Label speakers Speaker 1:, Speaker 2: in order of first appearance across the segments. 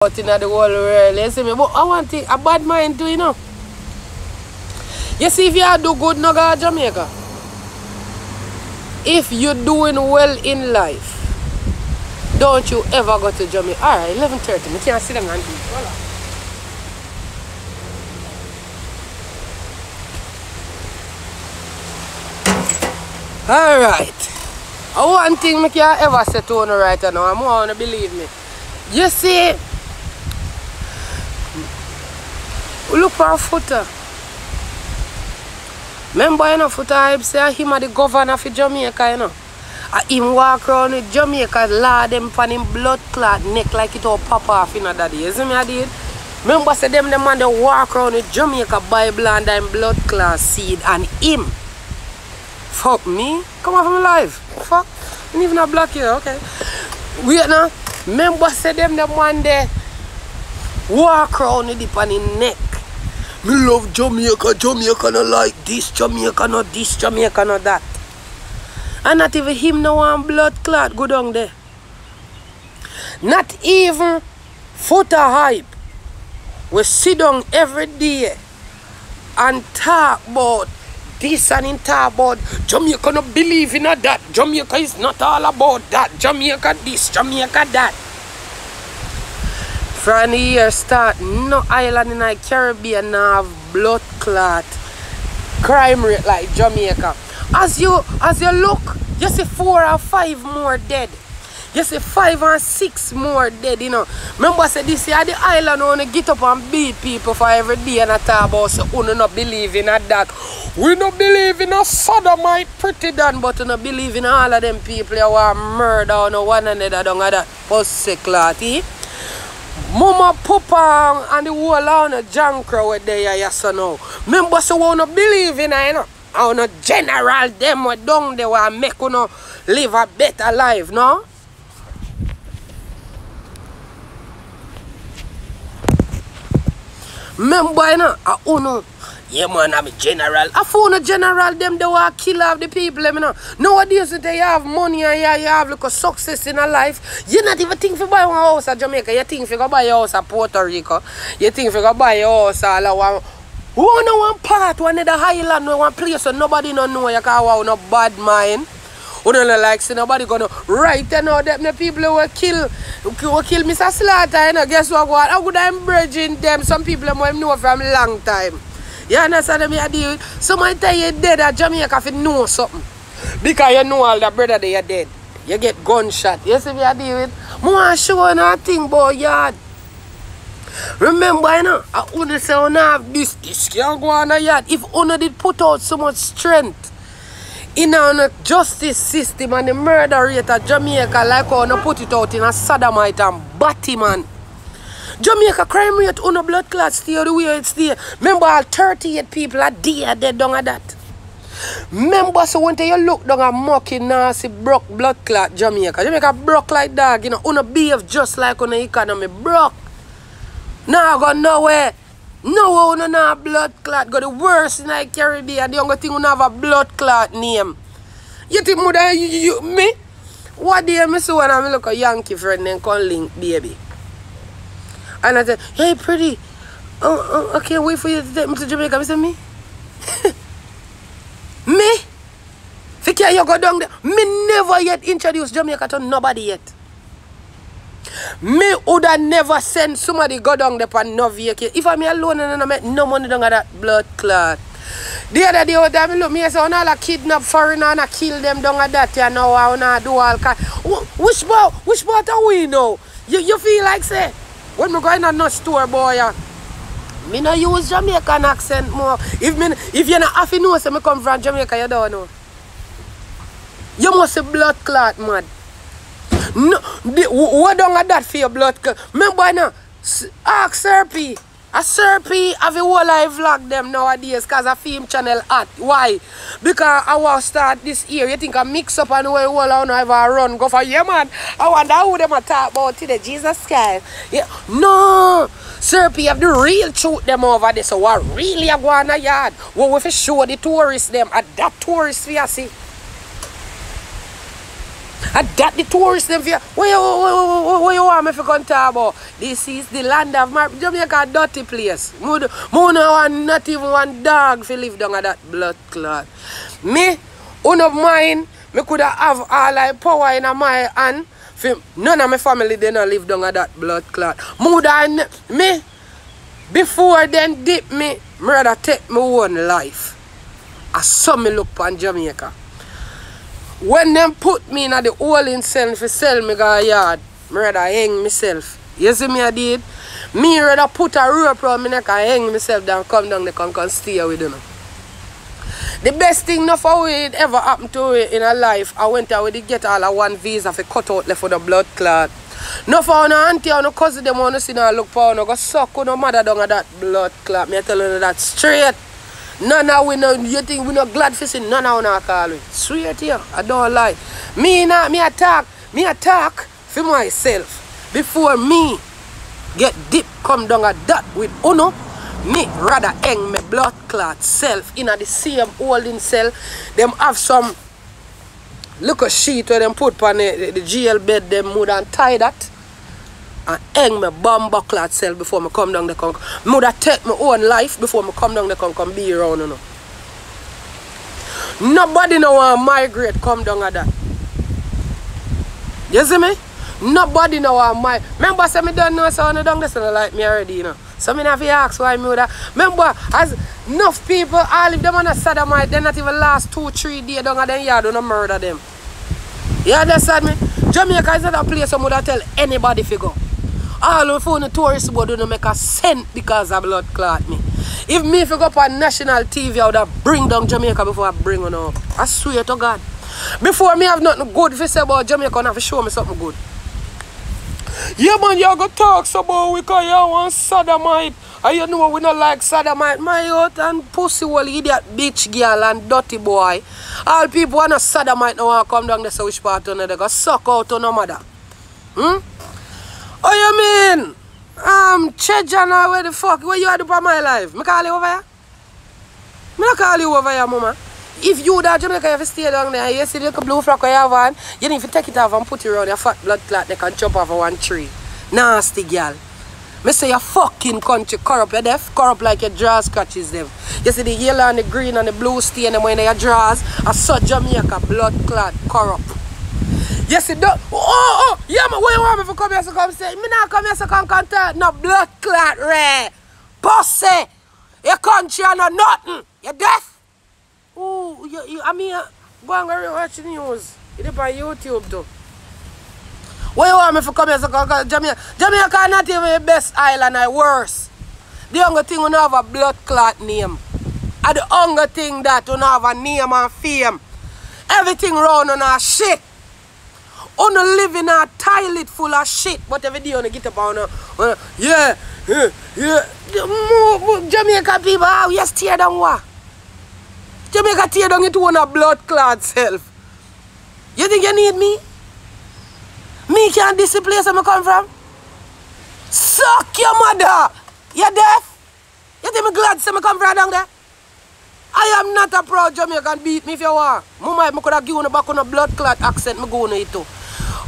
Speaker 1: out in the whole world. You see me? But I want a bad mind too, you know. You see, if you do good, no go to Jamaica. If you're doing well in life, don't you ever go to Jamaica. Alright, 11:30. I can't sit down and eat. Voila. Alright. One thing I can ever say to you right now, I want to believe me. You see, look for a footer. Remember, you know, footer, I say him are the governor of Jamaica, you know. Him walk around with Jamaica, lad them pan him blood clot neck like it all pop off, you know, daddy. You see me, I did? Remember, say them man, they walk around with Jamaica Bible and them blood clot seed and him. Fuck me. Come on from life. Fuck. And even a black here, okay. Wait now. Remember, say them man, they walk around with it on his neck. Me love Jamaica, Jamaica not like this, Jamaica not this, Jamaica not that. And not even him no one blood clot go down there. Not even footer hype. We sit down every day and talk about this and in talk about Jamaica not believe in that. Jamaica is not all about that. Jamaica this, Jamaica that. From the year start, no island in the Caribbean now have blood clot crime rate like Jamaica. As you look, you see 4 or 5 more dead. You see 5 or 6 more dead, you know. Remember, I said this year the island wanna get up and beat people for every day and I talk about so we not believe in that. We not believe in a sodomite prettiidon, but we not believe in all of them people who are murder on one another down at that pussy clot, eh? Mama Papa and the whole on a junk with there, yes or no. Remember, so we don't believe in it, you know. I want to general them who down there will make you know, live a better life, no? Remember, you know, I know. Yeah, man, I'm a general. I found a general, them they will kill off the people, you know. Nowadays, they have money and you have like a success in a life. You not even think for buy one house at Jamaica. You think for buy a house at Puerto Rico. You think for buy a house at one part, one other island, one place so nobody no know you can't have no bad mind. You don't like see nobody gonna right you know them the people who will kill Mr. Slaughter, you know, guess what? How would I bridging them? Some people who know from a long time. You understand me? I deal with somebody tell you dead at Jamaica if you know something. Because you know all the brother they are dead. You get gunshot. You see me I deal with? I want to show you nothing about yard. Remember, you know, I only say I have this can't go on a yard. If only did put out so much strength in the justice system and the murder rate of Jamaica like how I put it out in a sodomite and batty man. Jamaica crime rate on a blood clot stay the way it's there. Remember all 38 people are dead down at that. Remember so when you look down a mucky nasty broke blood clot Jamaica. Jamaica broke like dog, you know, on a behave just like on the economy broke. Now go nowhere. No one no blood clot. Go the worst in the Caribbean. The only thing we have a blood clot name. You think mother me? What do you say when I look a Yankee friend and call link baby? And I said, hey pretty, I can't wait for you to take me to Jamaica. I said, me? Me? Fikir you go down there. Me never yet introduced Jamaica to nobody yet. Me would have never sent somebody go down there for no vehicle. If I'm alone and I make no money down at that blood clot. The other day when I look, me say, I want to kidnap foreigner and I kill them down at that. You know, I want to do all kind. Which part are we now? You feel like say, when I go in a nut store, boy, me no use Jamaican accent more. If you not have to know, say me come from Jamaica, you don't know. You must say blood clot, man. No, what don't have that for your blood clot? Remember now, ask Serpy. A Serpy have a whole live vlog them nowadays because a film channel at. Why? Because I want to start this year. You think I mix up and the way all I have a run go for yeah man. I wonder who them a talk about today. Jesus Christ. Yeah. No. Serpy have the real truth them over there. So what really a go on a yard? What if show the tourists them at that tourist we see? And that the tourists them for where you want me to come talk about? This is the land of my Jamaica, dirty place. Mo no want not even one dog to live down at that blood clot. Me, uno mine, me could have all like power in my hand. None of my family they not live down at that blood clot. More than me, before then dip me rather take my own life. I saw me look on Jamaica. When them put me in the hole in cell for sell me go yard, I rather hang myself. You see me I did? Me rather put a rope around me neck and hang myself down, come down, they can stay with you. The best thing not for it ever happened to me in a life, I went out to get all of one visa for cut out left for the blood clot. No for no auntie or no cousin them want to see no look for no go suck no mother down at that blood clot. Me I tell you that straight. None of we know, you think we not glad for seeing none of we call me. Straight here, I don't lie. Me attack for myself. Before me get deep come down at that with uno, me rather hang my blood clot self in the same holding cell. Them have some little sheet where them put on the jail bed, them would tie that. And hang my bomb clot cell before I come down the con. I would take my own life before I come down the con come be around. You know. Nobody no want migrate come down at that. You see me? Nobody no want migrate. Remember say me don't know so I don't like me already, you know. So I have to ask why me would have. Remember, as enough people, all of them on a sodomite, they not even last 2-3 days down at them yard, don't murder them. You understand me? Jamaica is not a place I would tell anybody to go. All of the tourists would don't make a cent because of blood clot me. If me if I go up on national TV, I would have bring down Jamaica before I bring on up. I swear to God. Before me have nothing good to say about Jamaica, I have to show me something good. Yeah man, you go talk so about we call you want sodomite. And you know we not like sodomite. My out and pussy hole idiot bitch girl and dirty boy. All people want a sodomite now want to come down there so which part on they go suck out on no mother. Oh you mean? Chejana, where the fuck? Where you are doing my life? Me call you over here? Me not call you over here, mama. If you that Jamaica you have to stay down there, you see the little blue frock you have on, you need to take it off and put it around your fat blood clot they can jump off of one tree. Nasty girl. Me say your fucking country corrupt, you deaf? Corrupt like your jaws scratches them. You see the yellow and the green and the blue stain them when your jaws are so Jamaica blood clot corrupt. You see that? Yeah man, what you want me to come here to come say? Me not come here to come contact no blood clot rare. Pussy! Your country are not nothing. You deaf? Oh, I mean, go and watch the news. It's on YouTube too. What you want me to come here to come Jamaica? Jamaica not even the best island, it's worse. The only thing we don't have a blood clot name. And the only thing that we don't have a name and fame. Everything around on our shit. On live in a toilet full of shit. But every day on the get up on yeah. Jamaica people, how you tear down what? Jamaica tear down into one blood clot self. You think you need me? Me can't this place where I come from? Suck your mother! You deaf? You think me glad to say I come from down there? I am not a proud Jamaican, beat me if you want. Mama, if I could have given you back on a blood clot accent, I go on it too.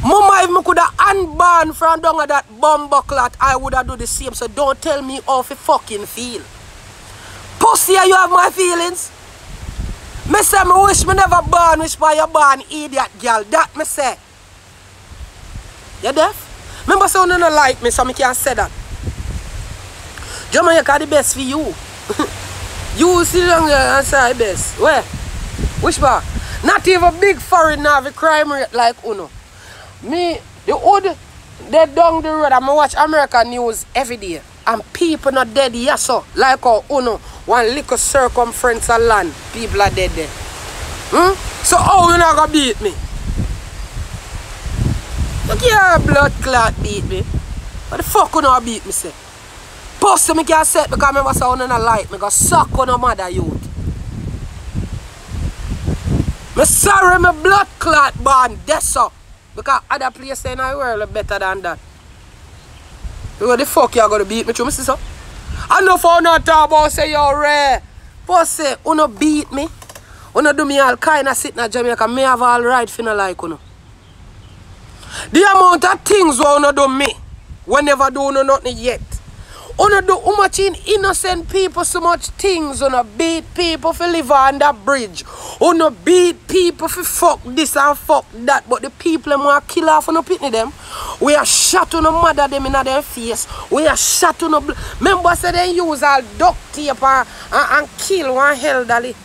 Speaker 1: Mama, if I could have unborn from down that bumbo clot, I would have do the same. So don't tell me how to fucking feel. Pussy, you have my feelings. Me say me wish me never born, wish by you born, idiot girl. That me say. You deaf? Remember so you don't like me, so I can't say that. Jamaica the best for you. You sit down there and say best. Where? Which part? Not even big foreign have a crime rate like Uno. Me, the old, they down the road and I watch American news every day. And people not dead, yes so. Like how Uno, one little circumference of land, people are dead there. So how you not gonna beat me? You can't blood clot beat me. What the fuck you not beat me say? Pussy me can't say because I remember so you not like me. Go suck on a mother youth. Me sorry me blood clot born, that's so. Because other places in the world are better than that. What the fuck you gonna beat me through, Mr. So? I know for not talk about say you're rare. Pussy, you no beat me. You no do me all kind of sitting in Jamaica. Me have all right for no like you. The amount of things we wanna do me, we never do no nothing yet. Wanna do how much in innocent people so much things. Wanna beat people for live on that bridge. Wanna beat people for fuck this and fuck that. But the people them want kill off on the pitney them. We are shot on the mother them in their face. We are shot on the remember say they use all duct tape and kill one elderly.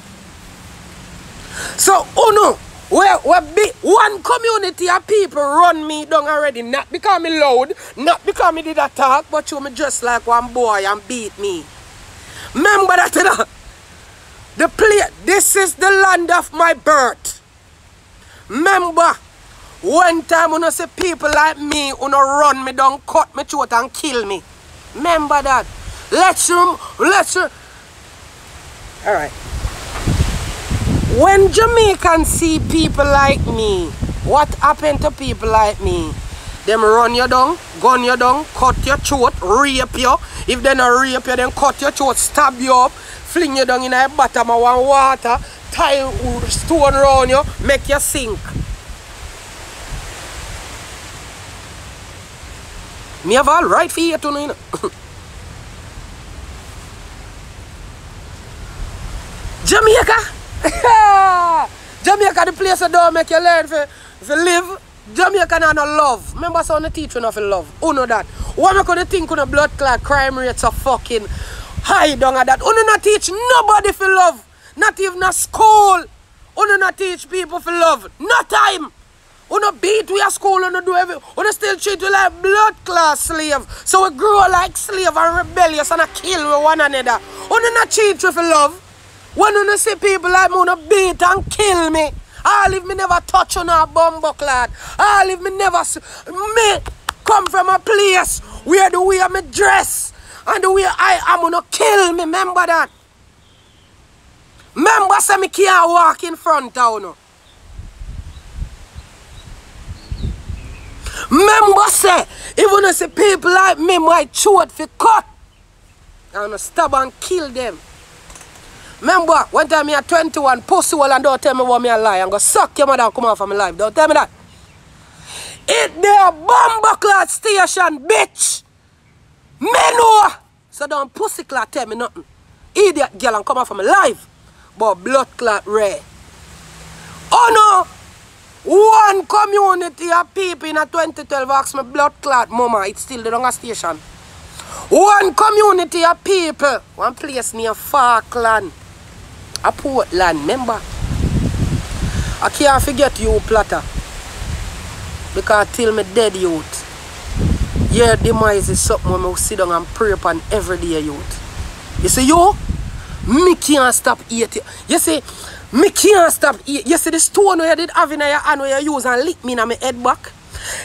Speaker 1: So no. One community of people run me down already, not because me loud, not because me did attack, but you me just like one boy and beat me. Remember that, you know? The place, this is the land of my birth. Remember, one time when I see people like me who run me down, cut me throat and kill me. Remember that. Let's alright. When Jamaicans see people like me, what happened to people like me? Them run you down, gun you down, cut your throat, rape you. If they not rape you, then cut your throat, stab you up, fling you down in a bottom of one water, tie stone around you, make you sink. Me have all right for you to know. Jamaica! Jamaica the place that don't make you learn to live. Jamaica not no love. Remember so the teacher not for love. Who know that? What am I gonna think on the blood clot crime rates are fucking high down at that? Who not teach nobody for love? Not even a school. Who not teach people for love? No time. Who not beat we at school and do everything. Who still treat we like blood class slave. So we grow like slave and rebellious and kill with one another. Who not teach we for love? When you see people like me wanna beat and kill me, all if me never touch on a bumbucklad, all if me never me come from a place where the way me dress and the way I am gonna kill me, remember that? Remember say me can't walk in front of you. Remember say, even you see people like me might throat for cut, I'm gonna stab and kill them. Remember, one time me at 21, pussy well and don't tell me what me a lie. I'm gonna suck your mother and come off of my life. Don't tell me that. It there bumbucklad station, bitch. Me know. So don't pussy clot tell me nothing. Idiot girl and come off of my life. But blood clot rare. Oh no! One community of people in a 2012 asked me blood clot mama, it's still the wrong station. One community of people, one place near Falkland. A Portland, remember? I can't forget you, Platter. Because till me dead, youth. Your demise is something when I sit down and pray upon every day, youth. You see, you? Me can't stop eating. You see, me can't stop eating. You see the stone where you did have in your hand where you use and lick me in my head back?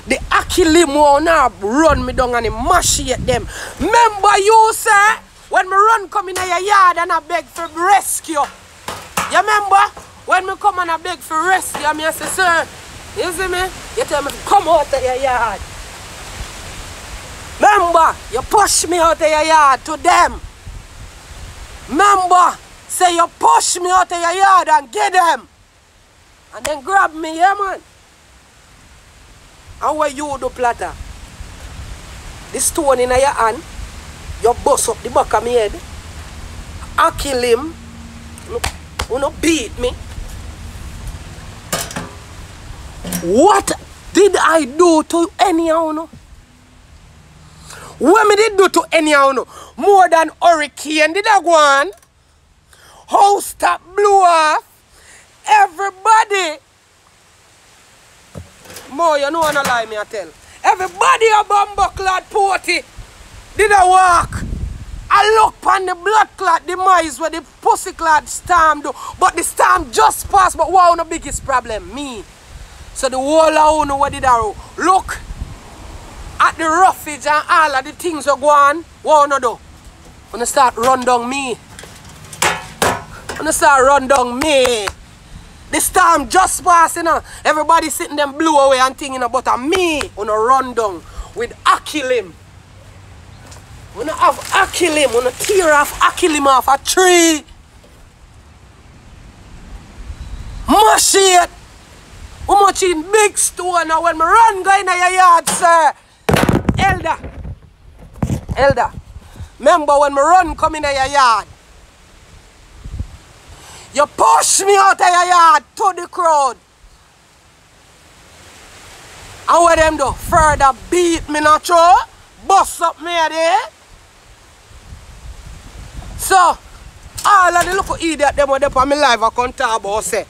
Speaker 1: The Achilles now run me down and emaciate them. Remember you, sir? When me run come in your yard and I beg for rescue. You remember? When me come and I beg for rescue, I say, sir, you see me? You tell me to come out of your yard. Remember? You push me out of your yard to them. Remember? Say you push me out of your yard and get them. And then grab me, yeah, man. And what you do, Platter? The stone in your hand, you bust up the back of my head. I kill him. You no beat me. What did I do to any of you? What me did do to any of you? More than hurricane did I go on? House top blew off. Everybody. More, you know what I lie me I tell. Everybody a bumbucklad party. Did I walk? I look on the blood clot demise where the pussy clad storm do. But the storm just passed. But what the biggest problem? Me. So the whole of you what did I do? Look at the roughage and all of the things that go on. What you do? When start run down me. When start run down me. The storm just passed, you know. Everybody sitting them blew away and thinking about me on a run down with Achilles. When I have Achilles, when I tear off Achilles off a tree. Mash it. How much in big store now when me run go in your yard, sir? Elder. Remember when me run come in your yard? You push me out of your yard to the crowd. And what them do? Further beat me not true? Bust up me there. So, all of the little idiot them what they put me live I can't talk about say.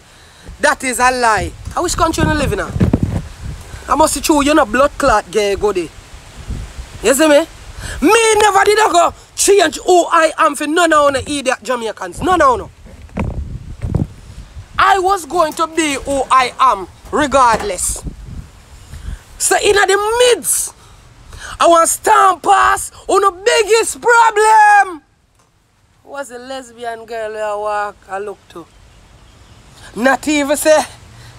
Speaker 1: That is a lie. I which country you live in? I must see true, you're not blood clot gay go there. You see me? Me never did I go change who I am for none of the idiot Jamaicans. No. I was going to be who I am regardless. So in the midst, I want to stand past on the biggest problem. Was a lesbian girl where I walk, I look to. Not even say,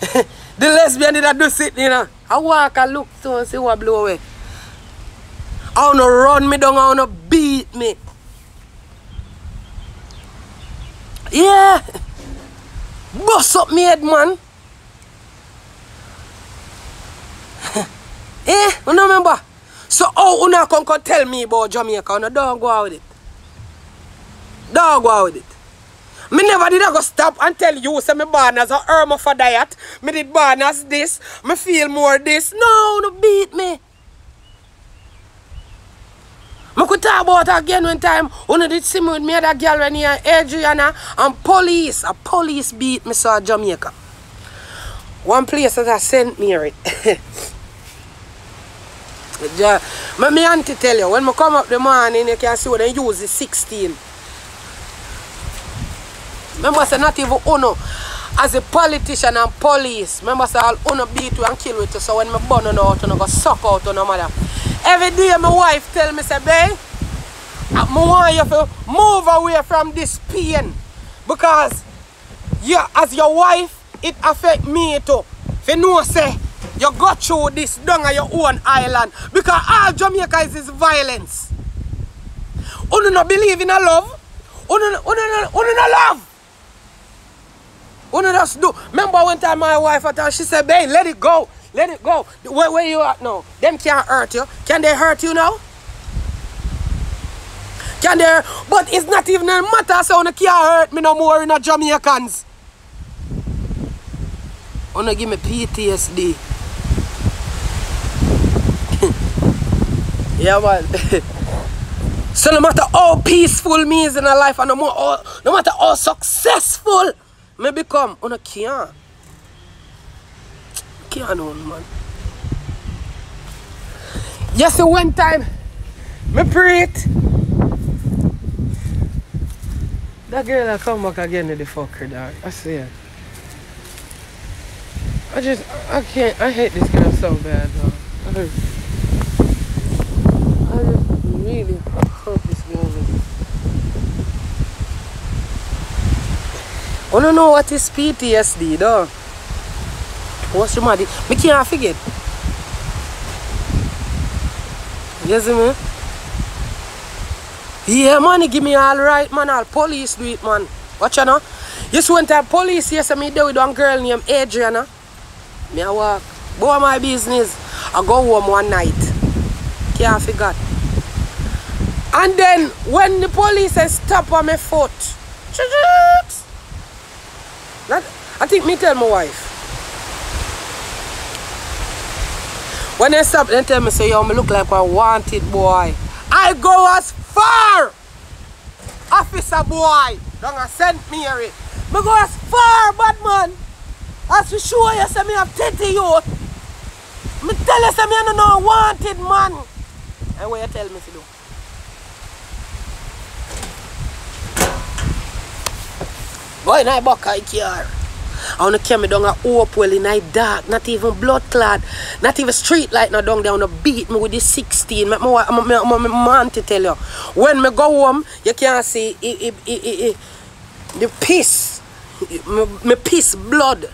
Speaker 1: the lesbian did I do sit, you know. I walk, I look to and see what blow away. I want to run me down, I want to beat me. Yeah. Bust up me head, man. You remember? So how you can tell me about Jamaica? You don't go out with it. Don't go out with it. Me never did I go stop and tell you say me born as a hermaphrodite. Me did born as this. Me feel more this. No beat me. I could talk about again one time. When I did see me with me other girl when here, Adriana, and police. A police beat me so Jamaica. One place that I St. Mary. My auntie tell you, when I come up the morning, you can see when they use the 16. Remember, say not even uno as a politician and police. Remember, say all uno beat you and kill with you. So when I burn you out, you go suck out on no mother. Every day my wife tell me, say, babe, I want you to move away from this pain. Because you, as your wife, it affect me too. If you know, say, you go through this down on your own island. Because all Jamaica is violence. You don't believe in a love. You don't love. You just do. Remember one time my wife, she said, babe, let it go. Let it go. Where you at now? Them can't hurt you. Can they hurt you now? Can they? But it's not even a matter so you can't hurt me no more in a Jamaicans. You give me PTSD. Yeah, man. So no matter how peaceful me is in a life and no matter how successful me become, you can't. Can't on, man. Just one time, me pray it. That girl will come back again to the fucker, dog. I see it. I can't, I hate this girl so bad, dog. I just really hurt this girl. I don't know what is PTSD, dog. What's the matter? I can't forget. You see me? Yeah, man, give me all right, man. All police do it, man. Watch you know. You see one time police here, so me there with one girl named Adriana. Me I walk. Boy, my business. I go home one night. Can't forget. And then when the police stop on my foot, I think me tell my wife. When they stop, they tell me, say, yo, me look like a wanted boy. I go as far, officer boy, down a St. Mary. Me go as far, bad man, as to show you, say, me have 30 youth. Me tell you, say, me I don't know wanted man. And what you tell me to do? Go in my bucket car. I want to carry me down a hope well in the dark, not even blood clot, not even street light, not down there, want to beat me with the 16. My man to tell you. When me go home, you can't see the piss, me piss blood.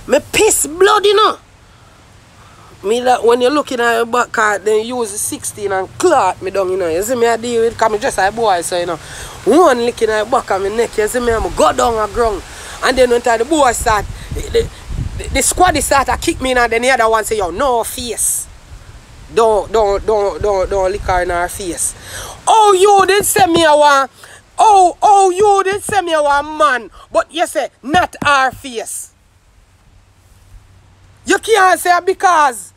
Speaker 1: Me piss blood, you know. Me that when you're looking at your back card, then you use the 16 and clot me down, you know. You see me I deal with, because I'm just a boy, so you know. One licking at the back of my neck, you see me, I'm go down a ground. And then when time the boy start, the squad start to kick me in, and then the other one say, yo, no face. Don't lick her in her face. Oh, you didn't send me a one. Oh, you didn't send me a one man. But you say, not our face. You can't say because.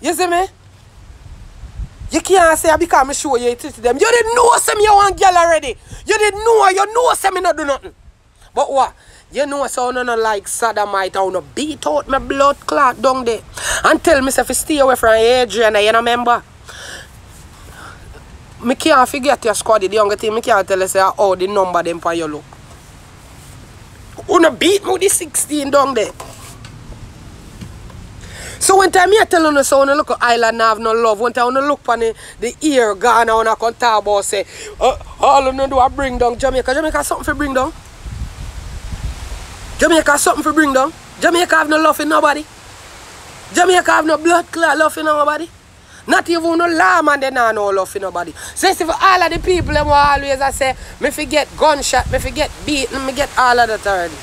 Speaker 1: You see me? You can't say because I show you it to them. You didn't know some you want girl already. You didn't know, you know some me not do nothing. But what? You know so no like sodomite, I no beat out my blood clot down there. And tell me if you stay away from Adrian, you know remember? I can't forget your squad, the younger thing, I can't tell you say how the number them for you look. You no beat me with the 16 down there. So when time I tell you so look at island have no love, when time I look on the ear gone and I can talk about say all you do I bring down Jamaica. Jamaica something for bring down. Jamaica something for bring down. Jamaica have no love for nobody. Jamaica have no blood clot love for nobody. Not even no law man they not no love for nobody. So for all of the people them always I say me forget gunshot, me forget beating, me get all of that already.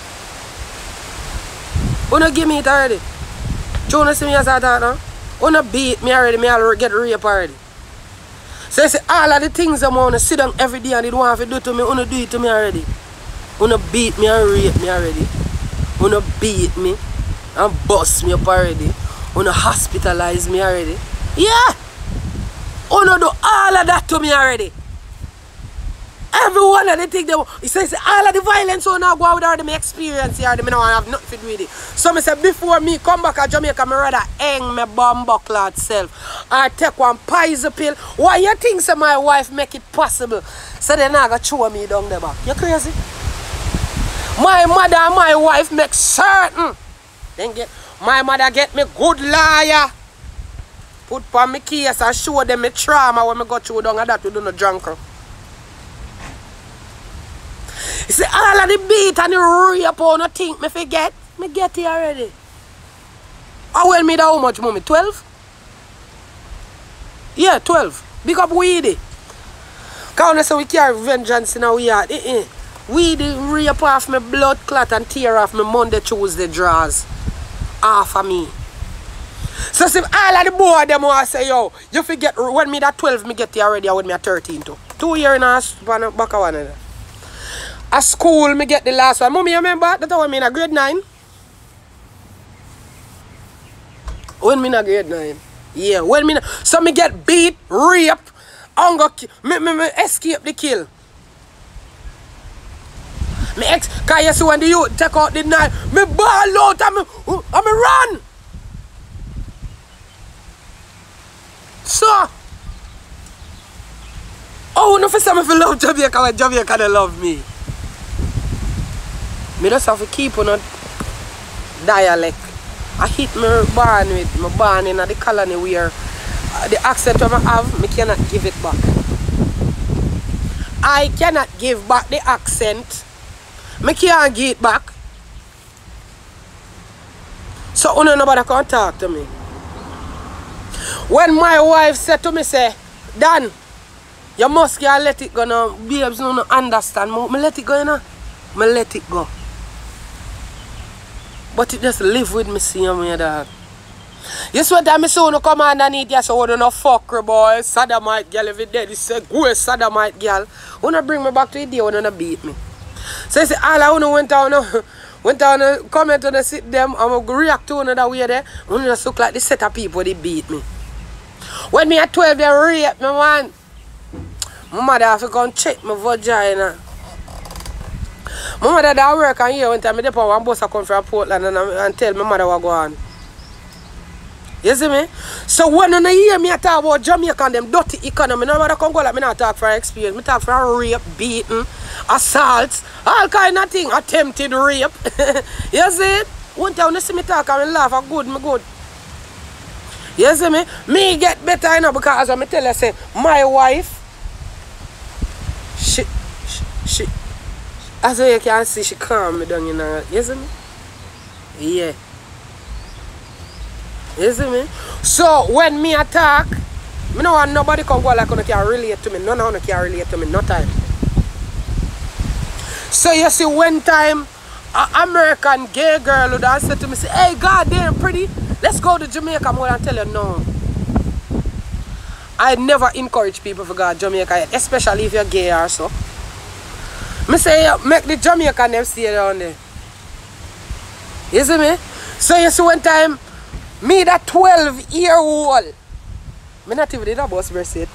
Speaker 1: Who no give me it already? Do you see me as I talk now? Who no beat me already, me already get raped already. So say all of the things them wanna sit down every day and they don't have to do to me, who no do it to me already. Who no beat me and rape me already. Who no beat me and bust me up already. Who no hospitalize me already. Yeah! Who no do all of that to me already. Every one of the things they he says all of the violence who now go out with already my experience here, me now have nothing to do with it. So me say before me come back to Jamaica, me rather hang my bumbuckler self. Or take one poison pill. Why you think so my wife make it possible? So they not gonna throw me down the back. You crazy? My mother and my wife make certain. Then my mother get me good lawyer. Put on my case and show them my trauma when I go through down and that we do no drunker. You see all of the beat and the rape on no think me forget. Me get it already. I will me that how much mommy? 12? Yeah, 12. Big up weedy. Cause so we carry vengeance in our yard. We the rape off my blood clot and tear off my Monday, Tuesday draws. Half of me. So if all of the boy them want say, yo, you forget when me that 12 me get here already, I with me at 13 too. 2 years in a back of one of them. At school me get the last one. Mommy, you remember? That's when me in a grade 9. When me in a grade 9. Yeah, when me so me get beat, rape, me escape the kill. Me cause you see when the youth take out the knife, me ball out and me run. So, oh, no for some if you love Jamaica when Jamaica they love me. Me just have to keep on a dialect. I hit me born with, my born in the colony where the accent I have, me cannot give it back. I cannot give back the accent. Me can't give it back. So nobody can talk to me. When my wife said to me, say, Dan, you must let it go now. Babes don't understand. Me let it go, you know. Me let it go. But it just live with me, see me, dog. You see what I say, no come underneath you, so you no fucker, boy. Sodomite girl, if you dead, you say, go sodomite girl. You no bring me back to the day when you no beat me. So you see, all I went on comment on the sit them, I'm going to react to another way there. You just look like the set of people, they beat me. When me at 12, they rape me, man. My mother have to come check my vagina. My mother that work on here one time, I did one bus I come from Portland and tell my mother what go on. You see me? So when you hear me talk about Jamaica and them dirty economy, nobody come go like me not talk for experience. Me talk for rape, beating, assault, all kind of thing, attempted rape. You see it? One time when you see me talk and me laugh, I'm good, me good. You see me? Me get better, you know, because as I tell you, say, my wife, she, as you can see, she calm me down, you know. You see me? Yeah. You see me? So, when me attack, I don't want nobody can go like you can relate to me. None of you can relate to me, no time. So, you see, one time, An American gay girl would have said to me, say, hey, God damn pretty, let's go to Jamaica. I'm going to tell you no. I never encourage people to go to Jamaica yet, especially if you're gay or so. I say, make the Jamaican them stay down there. You see me? So you see one time, me that 12-year-old, I not even did a bus bracelet.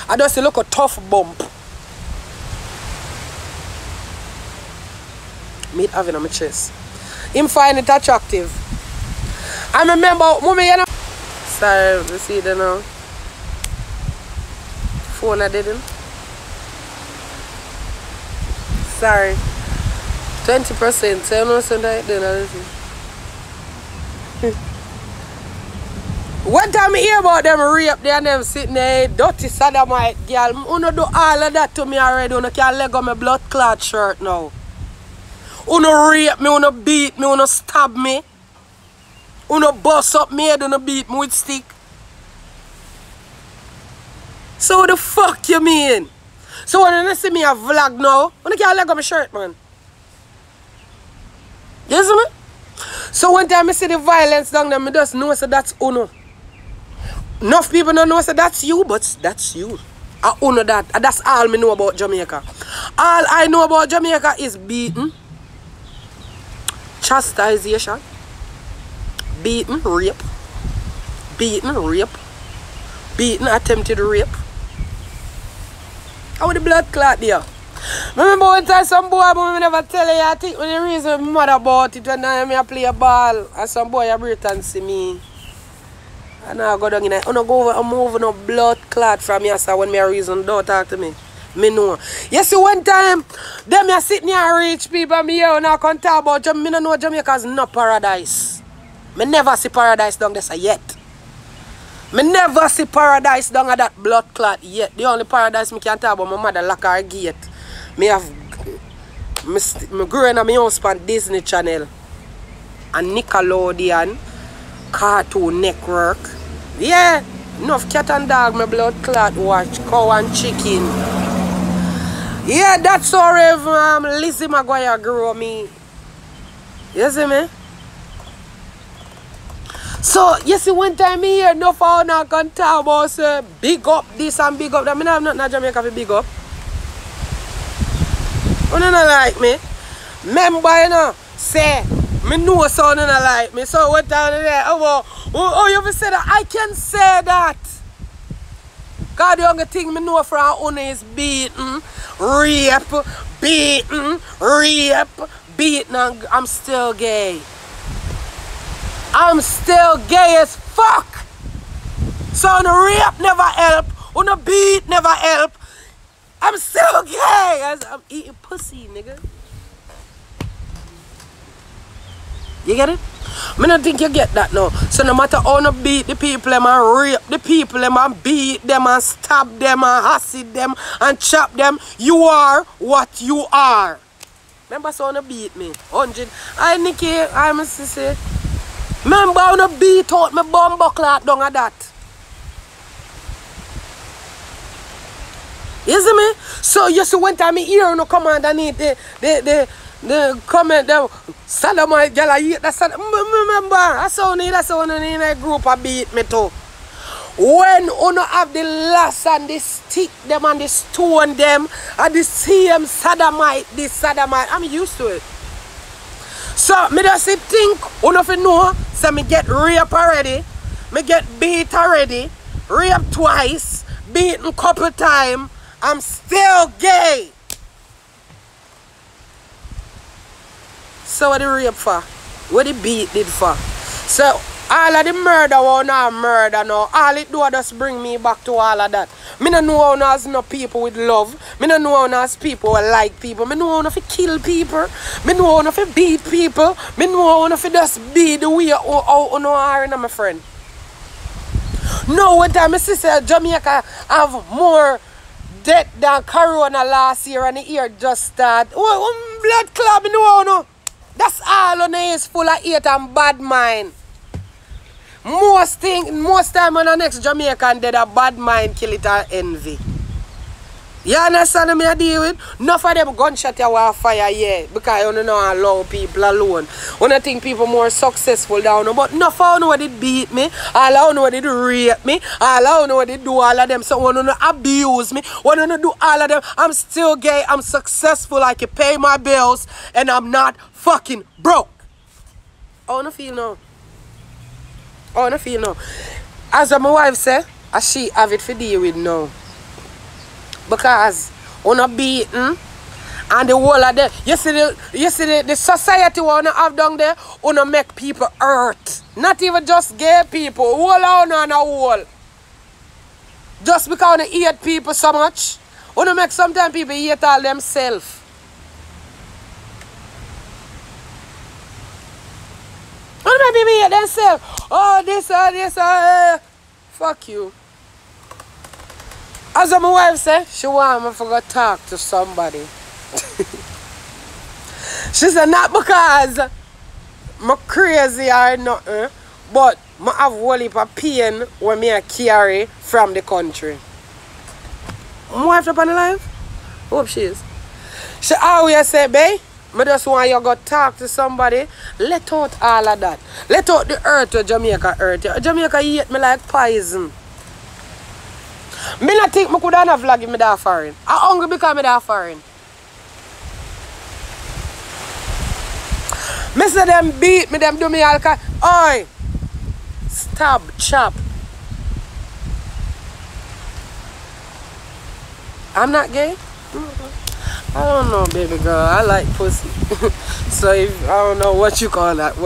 Speaker 1: I just look a tough bump. Me having on my chest. Him find it attractive. I remember, mommy, you know. Sorry, you see it now. Phone I didn't. Sorry. 20%. So you know something then. One time I hear about them rape there and them sitting there, dirty sodomite girl. Uno do all of that to me already. Uno can leg on my blood clot shirt now. Uno rape me, uno beat me, uno stab me. Uno bust up me head, uno beat me with stick. So what the fuck you mean? So when you see me a vlog now, uno can leg on my shirt, man. You see me? So one time I see the violence down there, I just know so that's uno. Enough people don't know so that's you, but that's you. I uno that. And that's all I know about Jamaica. All I know about Jamaica is beating, chastisation, beating, rape, beating, attempted rape. How the blood clot there? Remember one time some boy but me never tell you I think when the reason my mother about it when I play a ball and some boy a breathe and see me. And I go down in there. I go over and move no blood clot from here so when me a reason don't talk to me. Me know. You see one time them you sitting here rich people and me here and I can talk about Jamaica. Me don't know Jamaica's not paradise. Me never see paradise down there yet. Me never see paradise down at that blood clot yet. The only paradise me can talk about my mother lock her gate. Me have me growing up my house on Disney Channel and Nickelodeon, Cartoon Network. Yeah, enough cat and dog, my blood clot watch, cow and chicken. Yeah, that's how Lizzie McGuire grew me. You see me? So, you see, one time me hear no found I can talk about say, big up this and big up that. I have nothing in Jamaica for big up. You don't like me. Remember, you know, say, me know so you don't like me. So what time there? Oh, you say that? I can say that. Because the only thing me know from Una is beaten, rape, beaten, and I'm still gay. I'm still gay as fuck. So on rape never help, on a beat never help. I'm still gay as I'm eating pussy, nigga. You get it? I don't think you get that now. So no matter how you beat the people and rape the people and beat them and stab them and acid them and chop them, you are what you are. Remember so you beat me? 100. I Nikki, I'm a sissy. Remember how you beat out my bum buckler down at that. You see me? So you see one time I hear no come underneath the comment the sodomite girl I eat that remember that's how in a group of beat me too. When you have the lass and the stick them and the stone them and the same sodomite, I'm used to it. So me just think you know so me get raped already, me get beat already, raped twice, beaten couple times. I'm still gay. So what the rape for? What the beat did for? So all of the murder was not murder now. All it do is just bring me back to all of that. Me don't know how there's no people with love. Me don't know how there's people who like people. Me know how to kill people. Me know how to beat people. Me know how to just be the way how you are, my friend. No, one time my sister Jamaica have more death than Corona last year and the year just started. Oh, blood clot, me know no. That's all on is full of hate and bad mind. Most time when the next Jamaican dead a bad mind kill it and envy. You understand me I deal with? Enough of them gunshot you want fire, yeah. Because you don't allow people alone. When I think people more successful down, but enough of them they beat me. All of them they rape me. All of them they do all of them. So when they abuse me, when they do all of them, I'm still gay, I'm successful, I can pay my bills, and I'm not fucking broke. I wanna feel now. I wanna feel now. As my wife said, as she have it for deal with now. Because on beaten and the whole of them, you see the society wanna have down there, wanna make people hurt. Not even just gay people, whole on a whole. Just because they hate people so much, wanna make sometimes people hate all themselves. Wanna make people hate themselves. Oh, this. Fuck you. As my wife said, she want me to go talk to somebody. She said, not because I'm crazy or nothing, but I have a whole heap of pain when I carry from the country. My wife up on the live? Hope she is. She always say, babe, I just want you to go talk to somebody. Let out all of that. Let out the earth to Jamaica earth. Jamaica hate me like poison. Me not think I could have vlog if I that foreign. I'm hungry because I that foreign. Me say them beat me, them do me all kind. Oi! Stab, chop. I'm not gay? I don't know, baby girl. I like pussy. So if, I don't know what you call that.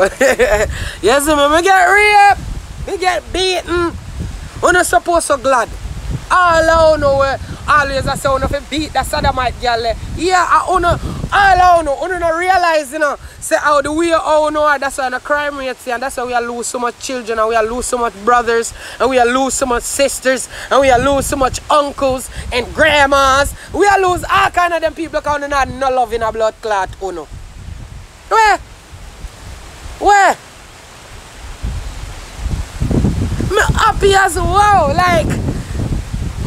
Speaker 1: Yes, me get raped. Me get beaten. I'm not supposed to glad. All I know where always I say if beat that sodomite girl. Yeah, all I know realize, say how the way how that's why the crime rate and that's why we lose so much children and we lose so much brothers and we lose so much sisters and we lose so much uncles and grandmas. We lose all kind of them people because they not no love in a blood clot, Where? Me happy as wow, like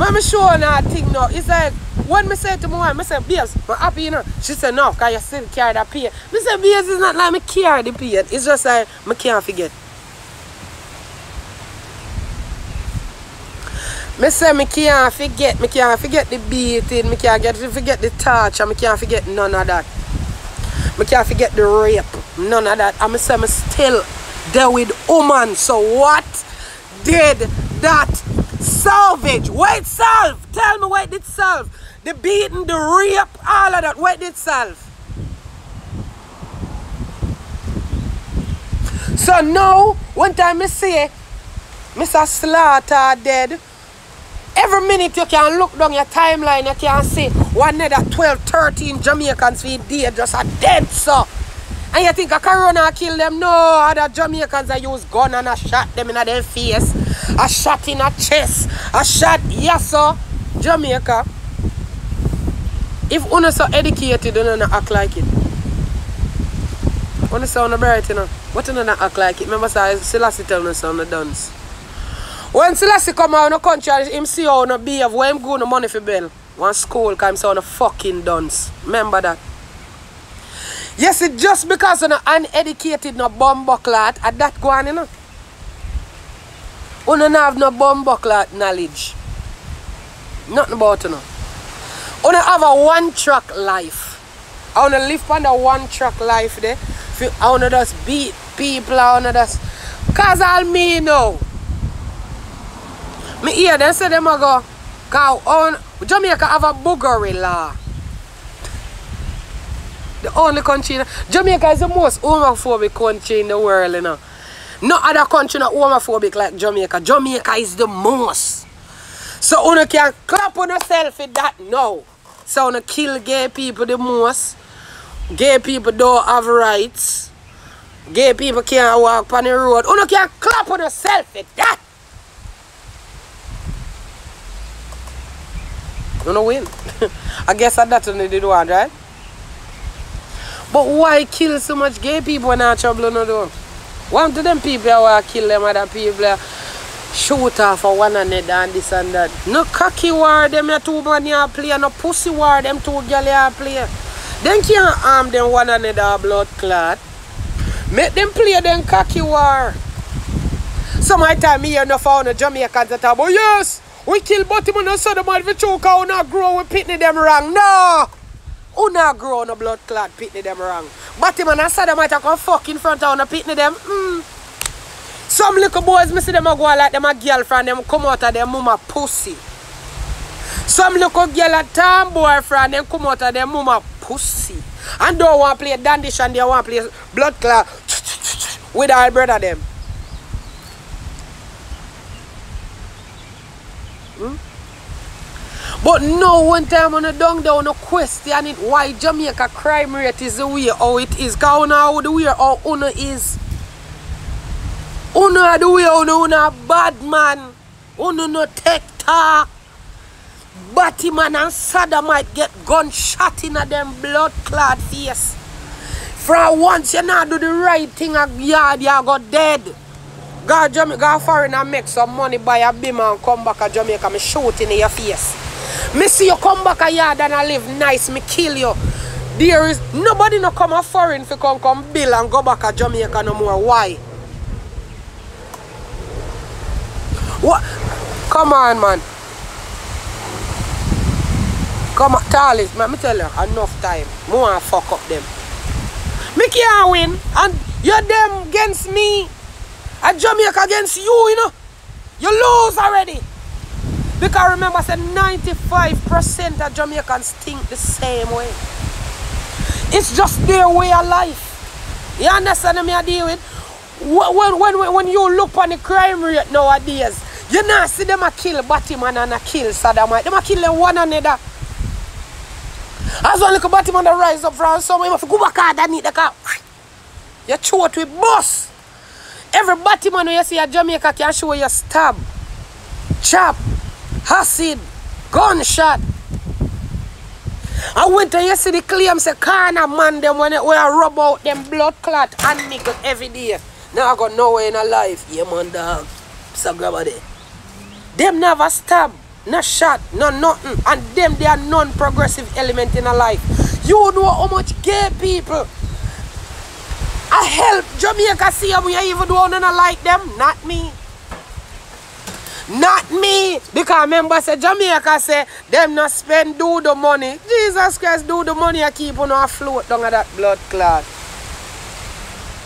Speaker 1: I'm sure that thing now. It's like when I say to my wife, I say, babes, I'm happy, She said, no, because you still carry that pain. I say, babes, it's not like I carry the pain. It's just like I can't forget. I say, I can't forget the beating, I can't forget the torture, I can't forget none of that. I can't forget the rape, none of that. And I say, I'm still there with woman. So what did that salvage? What it solve? Tell me what it solve. The beating, the rape, all of that. What did it solve? So now, one time I say, Mr. Slaughter dead. Every minute you can look down your timeline, you can see one another 12, 13 Jamaicans feed dead, just a dead so. And you think a corona kill them? No, other Jamaicans that use gun and I shot them in their face. A shot in a chest. A shot, yes sir. Jamaica. If you're so educated, you don't act like it. When you sound bright, but you don't act like it. Remember, Selassie tell me sound dance. When Selassie come out in the country, him see how you behave, where him go no money for bill. One school, because him sound a fucking dunce. Remember that. Yes, it's just because you're uneducated, no bumbleclot, at that go on, You don't have no bumbleclot knowledge. Nothing about You don't have a one-track life. I want to live on the one-track life there. I want to just beat people, I want to just... Because all me know. Me hear them say them go, because Jamaica have a boogery law. The only country, Jamaica is the most homophobic country in the world, No other country not homophobic like Jamaica. Jamaica is the most. So you can clap on yourself with that now. So you kill gay people the most. Gay people don't have rights. Gay people can't walk on the road. You can clap on yourself with that. You know win. I guess that's what they did one, right? But why kill so much gay people when they're trouble, One to them people who kill them other people. shoot off for one another and this and that. No cocky war, them ya two man ya play, no pussy war, them two girl ya play. Them can't harm them one another blood clot. Make them play them cocky war. Some time me hear no found the Jamaicans that talk about, yes, we kill Baltimore and Sodomite for choke out, not grow, we pitney them wrong. No! Who not grow no blood clot pitney them wrong? Baltimore and Sodomite come fuck in front of no pitney them. Some little boys, me see them a go like them a girlfriend, them come out of them mama pussy. Some little girl a time boyfriend, them come out of them mama pussy. And don't want to play dandish and they want to play blood clot with our brother them. But no one time on the down there on a question it why Jamaica crime rate is the way how it is. Because how the way how Uno is. Uno the way Uno bad man. Uno no take talk. Batman and Sodomite get gunshot in a them blood clot face. For once you not do the right thing a yard you go dead. Go Jamaica, go foreign and make some money buy a beam and come back to Jamaica me shoot in your face. Me see you come back a yard and I live nice, me kill you. There is nobody no come a foreign for come bill and go back to Jamaica no more. Why? What? Come on, man. Come on, Talis, let me tell you, enough time. I want to fuck up them. Me can't win, and you're them against me. And Jamaica against you know. You lose already. Because remember, I said 95% of Jamaicans think the same way. It's just their way of life. You understand me I deal with? When you look on the crime rate nowadays, you not see them a kill Batman and a kill Sodomite. Them a kill them one another. As one little Batman that rise up from somewhere, you have to go back out and eat the car. You throat with boss. Every Batman you see at Jamaica can show you stab, chop, acid, gunshot. I went to you see the claim say corner man them when I rub out them blood clot and nickel every day. Now I got nowhere in a life. Yeah man dog. So grab a day. Them never stab, no shot, no nothing. And them they are non-progressive element in a life. You know how much gay people I help Jamaica see them when you even don't like them. Not me. Not me. Because remember say Jamaica say them not spend do the money. Jesus Christ do the money I keep on afloat down at that blood clot.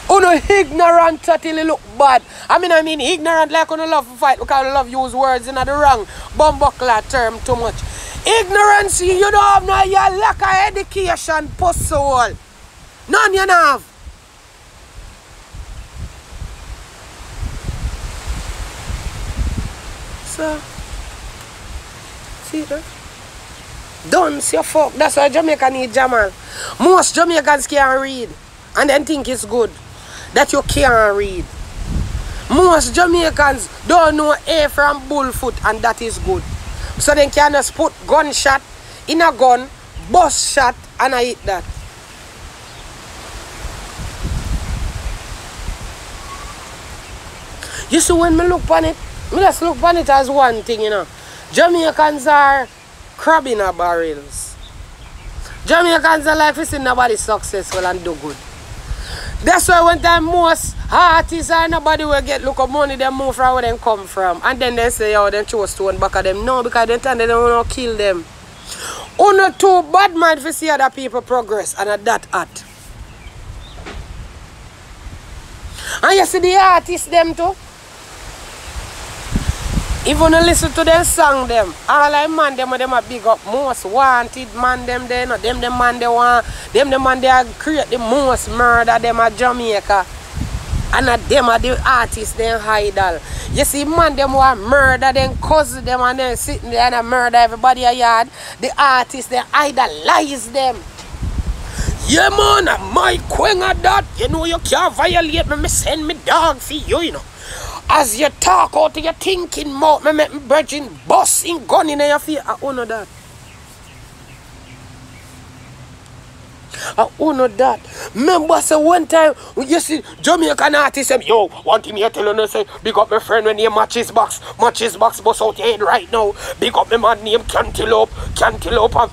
Speaker 1: Uno ignorant till it look bad. I mean ignorant like you love to fight because you love use words in the wrong bumbuckler term too much. Ignorance you don't have no you lack of education puzzle. None you don't have. So, see that? Don't see your fuck. That's why Jamaica need Jamal. Most Jamaicans can't read. And then think it's good that you can't read. Most Jamaicans don't know A from bullfoot and that is good. So they can just put gunshot in a gun, bus shot and I eat that. You see when me look on it, me just look on it as one thing, you know. Jamaicans are crab in a barrels. Jamaicans are like we see nobody successful and do good. That's why when time most artists and nobody will get look of money, they move from where they come from. And then they say, oh, they throw stone back at them. No, because they tell them they don't want to kill them. Uno too bad mind to see other people progress and at that art. And you see the artists them too. Even you listen to them song them, all like man them a big up most wanted man them there, no them the man they want, them the man they create the most murder them at Jamaica. And them are the artists them idol. You see man them want murder them cousin them and then sitting there and murder everybody a yard. The artists they idolize them. Yeah man, my queen at that, you know you can't violate me send me dog for you know. As you talk out of your thinking mouth, me make me virgin busting gun in your face. I honor that. I know that. Remember, so one time, you see Jamaican artist say, yo, one thing me tell you, say, big up my friend when he matches box bust out your head right now. Big up the man named Cantaloupe, and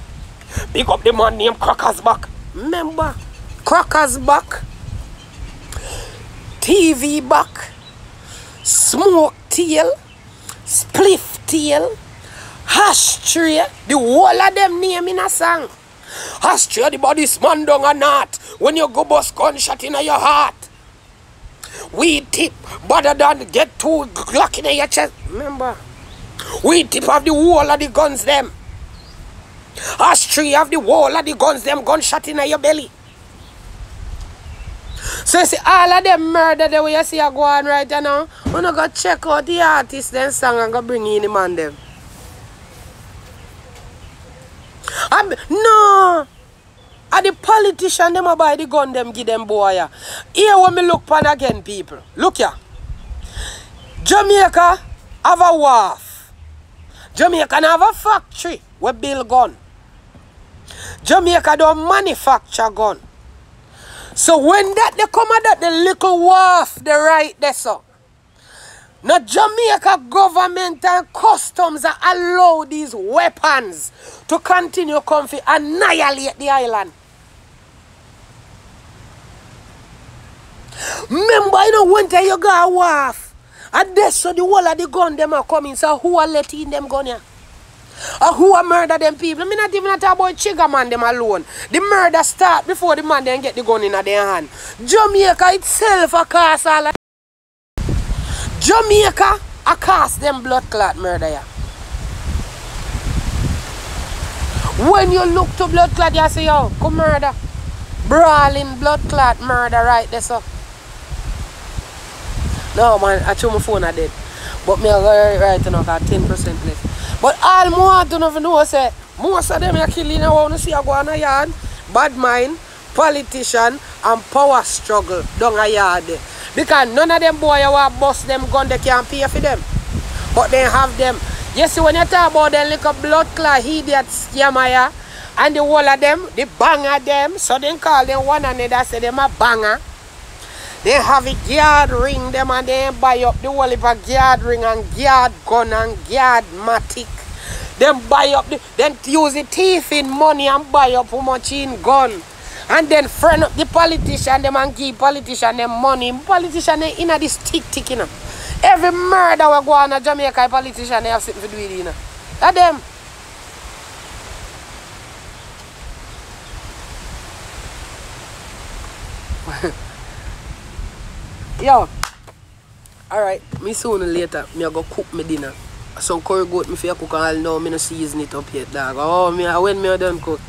Speaker 1: big up the man named Cracker's back. Remember, Cracker's back, TV back, smoke tail, spliff tail, ashtray, the whole of them name in a song. Ashtray the body man down or not. When you go bust gunshot in your heart. We tip better than get 2 Glock in your chest. Remember? We tip of the whole of the guns them. Ashtray have the whole of the guns them gunshot in your belly. So you see all of them murder the way you see a go on right now. We're not going to check out the artist then song and go bring in the man them. No, the politician them buy the gun them give them boy. Here when me look pan again, people. Look here. Jamaica have a wharf. Jamaica have a factory where build gun. Jamaica don't manufacture gun. So when that they come at that the little wharf they right there so. Now Jamaica government and customs allow these weapons to continue come to annihilate the island. Remember, you know, when you go a wharf, and that's so the whole of the gun them are coming, so who are letting them gun here? Or who are murder them people? Me not even talk about Chigga man them alone. The murder start before the man then get the gun in their hand. Jamaica itself a cause all of Jamaica a cause them blood clot murder ya. When you look to blood clot, you say, yo, come murder. Brawling blood clot murder right there, so. No, man, I chew my phone are dead. But me right now got 10% left. But all more don't even know, say, most of them are killing. I want to see a go on a yard. Bad mind, politician, and power struggle down a yard. Because none of them boys who bust them gun, they can't pay for them. But they have them. You see, when you talk about them little blood clot idiots, scammer, and the whole of them, the banger them, so they call them one another, say them a banger. They have a guard ring them and they buy up the whole of a guard ring and guard gun and guard matic. Then buy up, then use the thief in money and buy up how much in gun. And then friend up the politician them and give politician them money. Politician them in this tick, you know. Every murder we go on a Jamaica politician they have something to do with it, you know. That's them. Yo, alright, me sooner or later, me go cook me dinner. Some curry goat me for cook and all now, me no season it up yet, dog. Oh, when me done cook.